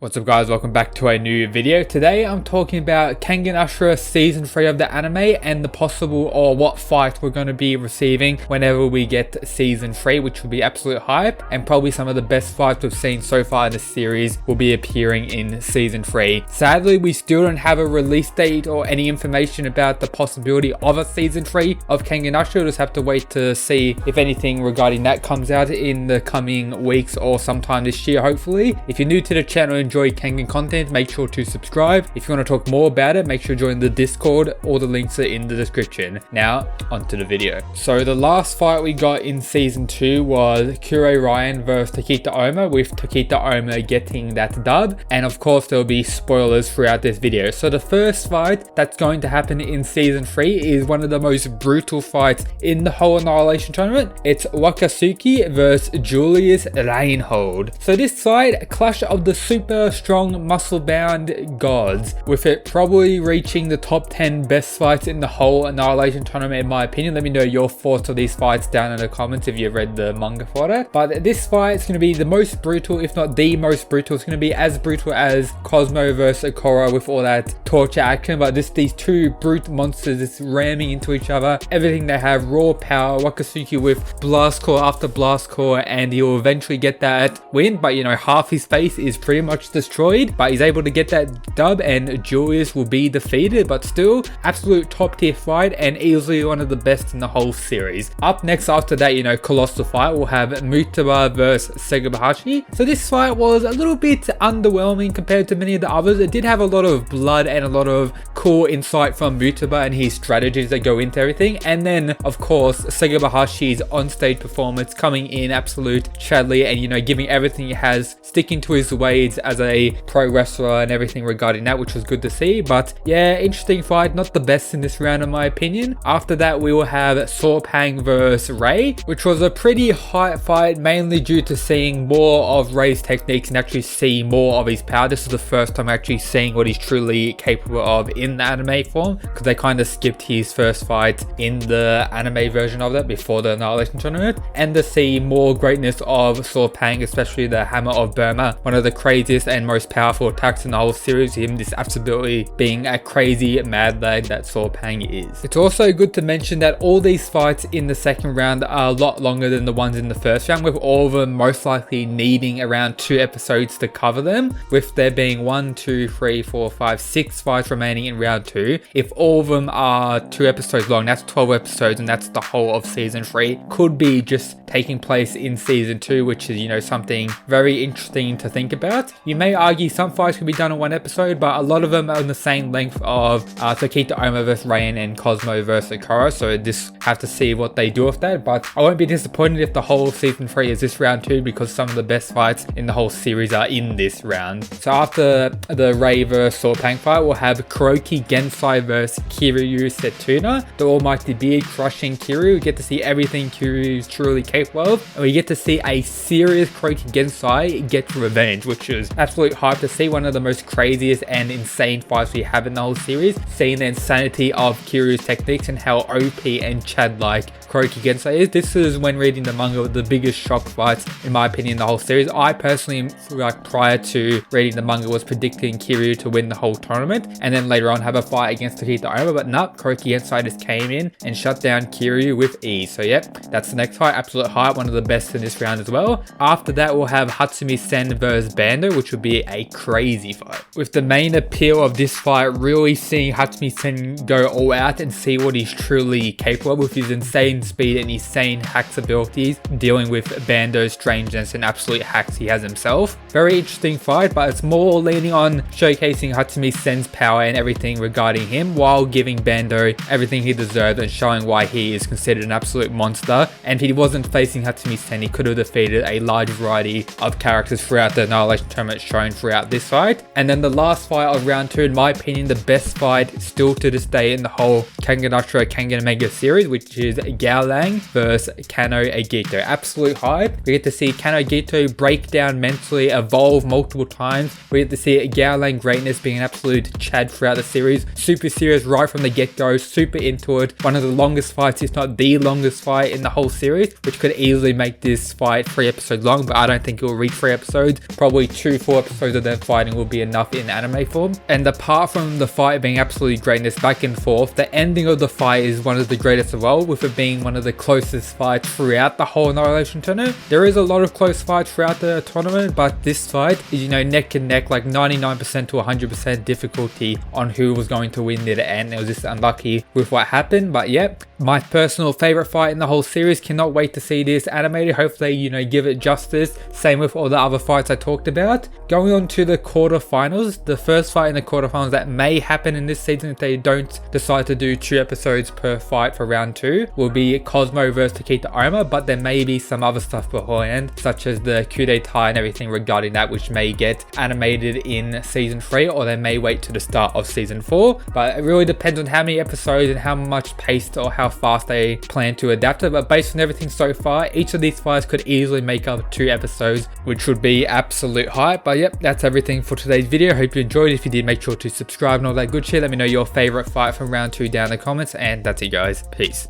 What's up guys, welcome back to a new video. Today I'm talking about Kengan Ashura season 3 of the anime and the possible or what fight we're going to be receiving whenever we get season 3, which will be absolute hype, and probably some of the best fights we've seen so far in the series will be appearing in season 3. Sadly, we still don't have a release date or any information about the possibility of a season 3 of Kengan Ashura. We'll just have to wait to see if anything regarding that comes out in the coming weeks or sometime this year, hopefully. If you're new to the channel and enjoy Kengan content, make sure to subscribe. If you want to talk more about it, make sure to join the Discord. All the links are in the description. Now, onto the video. So the last fight we got in season 2 was Ryan versus Takita Oma, with Takita Oma getting that dub. And of course, there'll be spoilers throughout this video. So the first fight that's going to happen in season 3 is one of the most brutal fights in the whole Annihilation tournament. It's Wakasuki versus Julius Reinhold. So this fight, a clash of the super strong muscle-bound gods, with it probably reaching the top 10 best fights in the whole Annihilation tournament in my opinion. Let me know your thoughts of these fights down in the comments if you've read the manga for it. But this fight is going to be the most brutal, if not the most brutal. It's going to be as brutal as Cosmo versus Akora with all that torture action, but these two brute monsters is ramming into each other. Everything they have, raw power. Wakasuki with blast core after blast core, and he'll eventually get that win, but you know, half his face is pretty much destroyed, but he's able to get that dub and Julius will be defeated. But still, absolute top tier fight and easily one of the best in the whole series. Up next after that, you know, colossal fight, we'll have Mutaba versus Sagabahashi. So this fight was a little bit underwhelming compared to many of the others. It did have a lot of blood and a lot of cool insight from Mutaba and his strategies that go into everything. And then of course Sagabahashi's on-stage performance coming in absolute Chadley and, you know, giving everything he has, sticking to his ways as a pro wrestler and everything regarding that, which was good to see. But yeah, interesting fight, not the best in this round in my opinion. After that we will have Sorpang versus Ray, which was a pretty hype fight, mainly due to seeing more of Ray's techniques and actually see more of his power. This is the first time actually seeing what he's truly capable of in the anime form, because they kind of skipped his first fight in the anime version of that before the Annihilation tournament. And to see more greatness of Sorpang, especially the Hammer of Burma, one of the craziest and most powerful attacks in the whole series, him just absolutely being a crazy mad lad that Sorpang is. It's also good to mention that all these fights in the second round are a lot longer than the ones in the first round, with all of them most likely needing around 2 episodes to cover them, with there being 1, 2, 3, 4, 5, 6 fights remaining in round 2. If all of them are 2 episodes long, that's 12 episodes, and that's the whole of season 3. Could be just taking place in season 2, which is, you know, something very interesting to think about. You may argue some fights can be done in 1 episode, but a lot of them are in the same length of Takita Oma versus Rain and Cosmo versus Akora, so just have to see what they do with that. But I won't be disappointed if the whole season 3 is this round 2, because some of the best fights in the whole series are in this round. So after the Ray versus Sorpang fight, we'll have Kuroki Gensai versus Kiriyu Setuna, the almighty beard crushing Kiriyu. We get to see everything Kiriyu is truly capable of, and we get to see a serious Kuroki Gensai get revenge, which is absolute hype to see. One of the most craziest and insane fights we have in the whole series, seeing the insanity of Kiryu's techniques and how OP and Chad-like Kuroki Gensai is. This is, when reading the manga, the biggest shock fights in my opinion in the whole series. I personally, like prior to reading the manga, was predicting Kiriyu to win the whole tournament and then later on have a fight against Takita Oma, but no, Kuroki Gensai just came in and shut down Kiriyu with ease. So yep, that's the next fight, absolute hype, one of the best in this round as well. After that we'll have Hatsumi Sen versus Bando, which would be a crazy fight, with the main appeal of this fight really seeing Hatsumi Sen go all out and see what he's truly capable of with his insane speed and insane hacks abilities, dealing with Bando's strangeness and absolute hacks he has himself. Very interesting fight, but it's more leaning on showcasing Hatsumi Sen's power and everything regarding him, while giving Bando everything he deserves and showing why he is considered an absolute monster. And if he wasn't facing Hatsumi Sen, he could have defeated a large variety of characters throughout the Annihilation tournament shown throughout this fight. And then the last fight of round 2, in my opinion, the best fight still to this day in the whole Kengan Ashura Kengan Manga series, which is Gaolang Gaolang versus Kano Agito. Absolute hype. We get to see Kano Agito break down mentally, evolve multiple times. We get to see Gaolang greatness being an absolute chad throughout the series. Super serious right from the get-go, super into it. One of the longest fights, if not the longest fight in the whole series, which could easily make this fight 3 episodes long, but I don't think it will reach 3 episodes. Probably 2 full episodes of them fighting will be enough in anime form. And apart from the fight being absolutely greatness back and forth, the ending of the fight is one of the greatest as well, with it being one of the closest fights throughout the whole Annihilation tournament. There is a lot of close fights throughout the tournament, but this fight is, you know, neck and neck, like 99% to 100% difficulty on who was going to win near the end. It was just unlucky with what happened, but yeah, my personal favorite fight in the whole series. Cannot wait to see this animated. Hopefully, you know, give it justice. Same with all the other fights I talked about. Going on to the quarterfinals, the first fight in the quarterfinals that may happen in this season if they don't decide to do 2 episodes per fight for round 2 will be Cosmo versus Takita Arima, but there may be some other stuff beforehand, such as the coup d'etat and everything regarding that, which may get animated in season 3, or they may wait to the start of season 4. But it really depends on how many episodes and how much pace or how fast they plan to adapt it. But based on everything so far, each of these fights could easily make up 2 episodes, which would be absolute hype. But yep, that's everything for today's video. Hope you enjoyed. If you did, make sure to subscribe and all that good shit. Let me know your favorite fight from round 2 down in the comments, and that's it guys. Peace.